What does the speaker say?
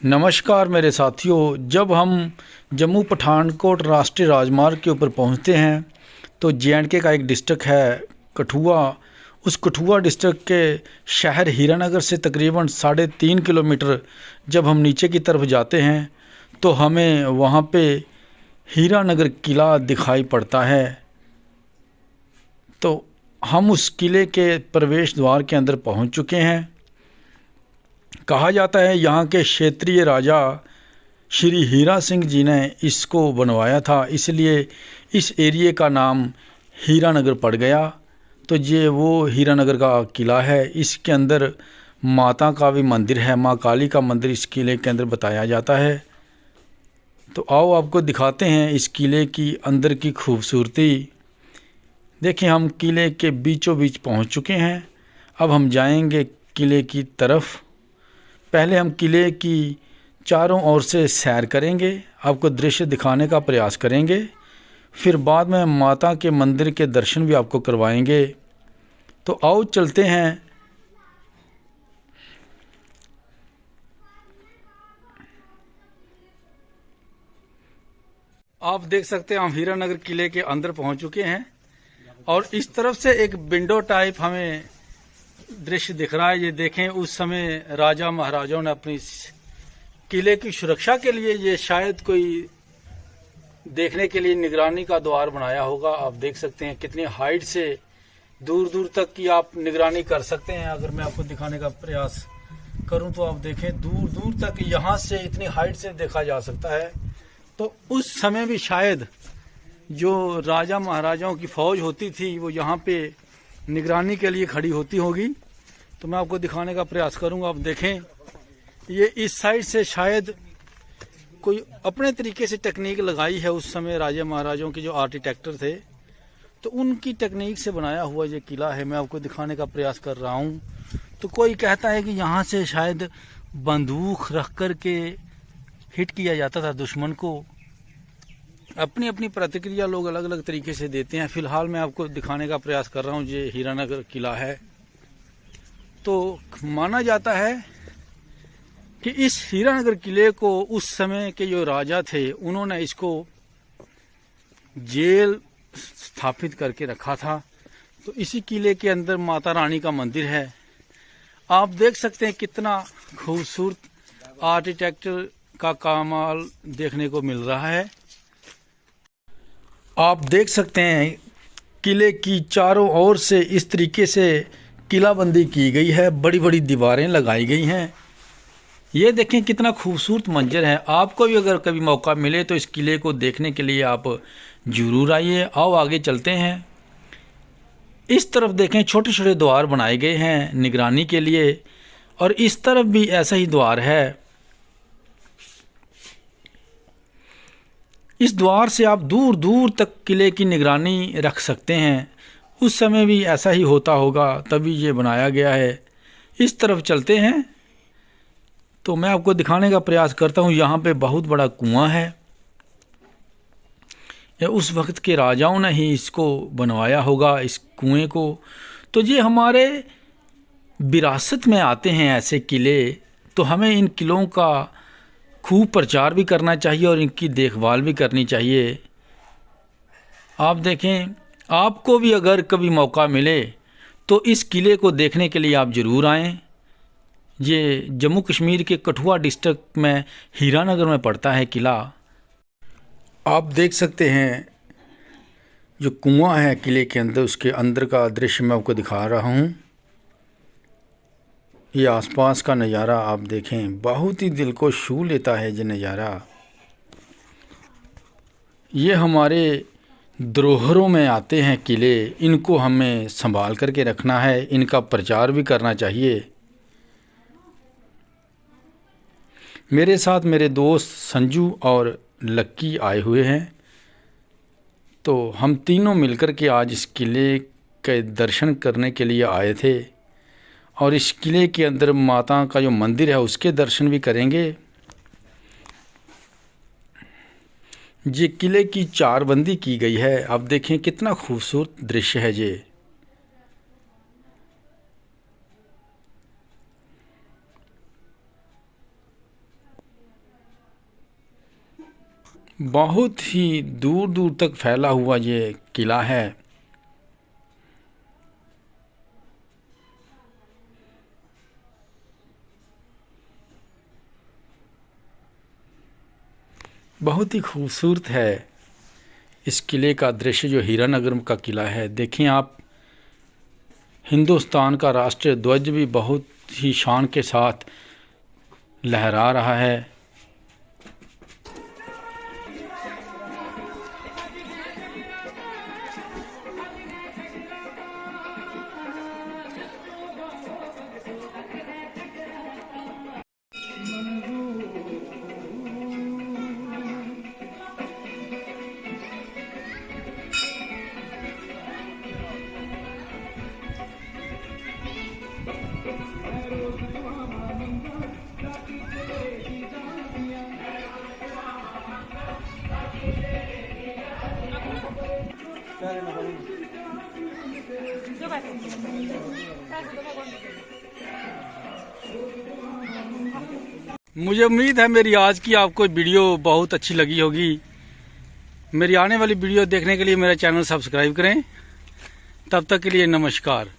नमस्कार मेरे साथियों। जब हम जम्मू पठानकोट राष्ट्रीय राजमार्ग के ऊपर पहुंचते हैं तो जे.एंड.के का एक डिस्ट्रिक्ट है कठुआ। उस कठुआ डिस्ट्रिक्ट के शहर हीरानगर से तकरीबन 3.5 किलोमीटर जब हम नीचे की तरफ जाते हैं तो हमें वहां पे हीरानगर किला दिखाई पड़ता है। तो हम उस किले के प्रवेश द्वार के अंदर पहुंच चुके हैं। कहा जाता है यहाँ के क्षेत्रीय राजा श्री हीरा सिंह जी ने इसको बनवाया था, इसलिए इस एरिए का नाम हीरानगर पड़ गया। तो ये वो हीरानगर का किला है। इसके अंदर माता का भी मंदिर है, माँ काली का मंदिर इस किले के अंदर बताया जाता है। तो आओ आपको दिखाते हैं इस किले की अंदर की खूबसूरती। देखिए, हम किले के बीचों बीच पहुँच चुके हैं। अब हम जाएंगे किले की तरफ। पहले हम किले की चारों ओर से सैर करेंगे, आपको दृश्य दिखाने का प्रयास करेंगे। फिर बाद में माता के मंदिर के दर्शन भी आपको करवाएंगे। तो आओ चलते हैं। आप देख सकते हैं हम हीरानगर किले के अंदर पहुंच चुके हैं और इस तरफ से एक विंडो टाइप हमें दृश्य दिख रहा है। ये देखें, उस समय राजा महाराजाओं ने अपनी किले की सुरक्षा के लिए ये शायद कोई देखने के लिए निगरानी का द्वार बनाया होगा। आप देख सकते हैं कितनी हाइट से दूर दूर तक की आप निगरानी कर सकते हैं। अगर मैं आपको दिखाने का प्रयास करूं तो आप देखें, दूर दूर तक यहां से इतनी हाइट से देखा जा सकता है। तो उस समय भी शायद जो राजा महाराजाओं की फौज होती थी वो यहाँ पे निगरानी के लिए खड़ी होती होगी। तो मैं आपको दिखाने का प्रयास करूंगा। आप देखें, ये इस साइड से शायद कोई अपने तरीके से टेक्निक लगाई है। उस समय राजा महाराजाओं के जो आर्किटेक्टर थे तो उनकी टेक्निक से बनाया हुआ ये किला है। मैं आपको दिखाने का प्रयास कर रहा हूँ। तो कोई कहता है कि यहाँ से शायद बंदूक रख कर के हिट किया जाता था दुश्मन को। अपनी अपनी प्रतिक्रिया लोग अलग अलग तरीके से देते हैं। फिलहाल मैं आपको दिखाने का प्रयास कर रहा हूँ। ये हीरानगर किला है। तो माना जाता है कि इस हीरानगर किले को उस समय के जो राजा थे उन्होंने इसको जेल स्थापित करके रखा था। तो इसी किले के अंदर माता रानी का मंदिर है। आप देख सकते हैं कितना खूबसूरत आर्किटेक्चर का कमाल देखने को मिल रहा है। आप देख सकते हैं किले की चारों ओर से इस तरीके से किलाबंदी की गई है, बड़ी बड़ी दीवारें लगाई गई हैं। ये देखें कितना खूबसूरत मंजर है। आपको भी अगर कभी मौका मिले तो इस किले को देखने के लिए आप जरूर आइए। आओ आगे चलते हैं। इस तरफ देखें, छोटे छोटे द्वार बनाए गए हैं निगरानी के लिए और इस तरफ भी ऐसा ही द्वार है। इस द्वार से आप दूर दूर तक किले की निगरानी रख सकते हैं। उस समय भी ऐसा ही होता होगा, तभी ये बनाया गया है। इस तरफ चलते हैं तो मैं आपको दिखाने का प्रयास करता हूँ। यहाँ पे बहुत बड़ा कुआं है। ये उस वक्त के राजाओं ने ही इसको बनवाया होगा, इस कुएं को। तो ये हमारे विरासत में आते हैं ऐसे किले। तो हमें इन किलों का खूब प्रचार भी करना चाहिए और इनकी देखभाल भी करनी चाहिए। आप देखें, आपको भी अगर कभी मौका मिले तो इस किले को देखने के लिए आप ज़रूर आएँ। ये जम्मू कश्मीर के कठुआ डिस्ट्रिक्ट में हीरानगर में पड़ता है किला। आप देख सकते हैं जो कुआं है किले के अंदर, उसके अंदर का दृश्य मैं आपको दिखा रहा हूँ। ये आसपास का नज़ारा आप देखें, बहुत ही दिल को छू लेता है ये नज़ारा। ये हमारे धरोहरों में आते हैं किले, इनको हमें संभाल करके रखना है, इनका प्रचार भी करना चाहिए। मेरे साथ मेरे दोस्त संजू और लक्की आए हुए हैं। तो हम तीनों मिलकर के आज इस किले के दर्शन करने के लिए आए थे और इस किले के अंदर माता का जो मंदिर है उसके दर्शन भी करेंगे। ये किले की चारबंदी की गई है। आप देखें कितना खूबसूरत दृश्य है ये। बहुत ही दूर दूर तक फैला हुआ ये किला है। बहुत ही खूबसूरत है इस किले का दृश्य, जो हीरानगर का किला है। देखें आप, हिंदुस्तान का राष्ट्रीय ध्वज भी बहुत ही शान के साथ लहरा रहा है। मुझे उम्मीद है मेरी आज की आपको वीडियो बहुत अच्छी लगी होगी। मेरी आने वाली वीडियो देखने के लिए मेरा चैनल सब्सक्राइब करें। तब तक के लिए नमस्कार।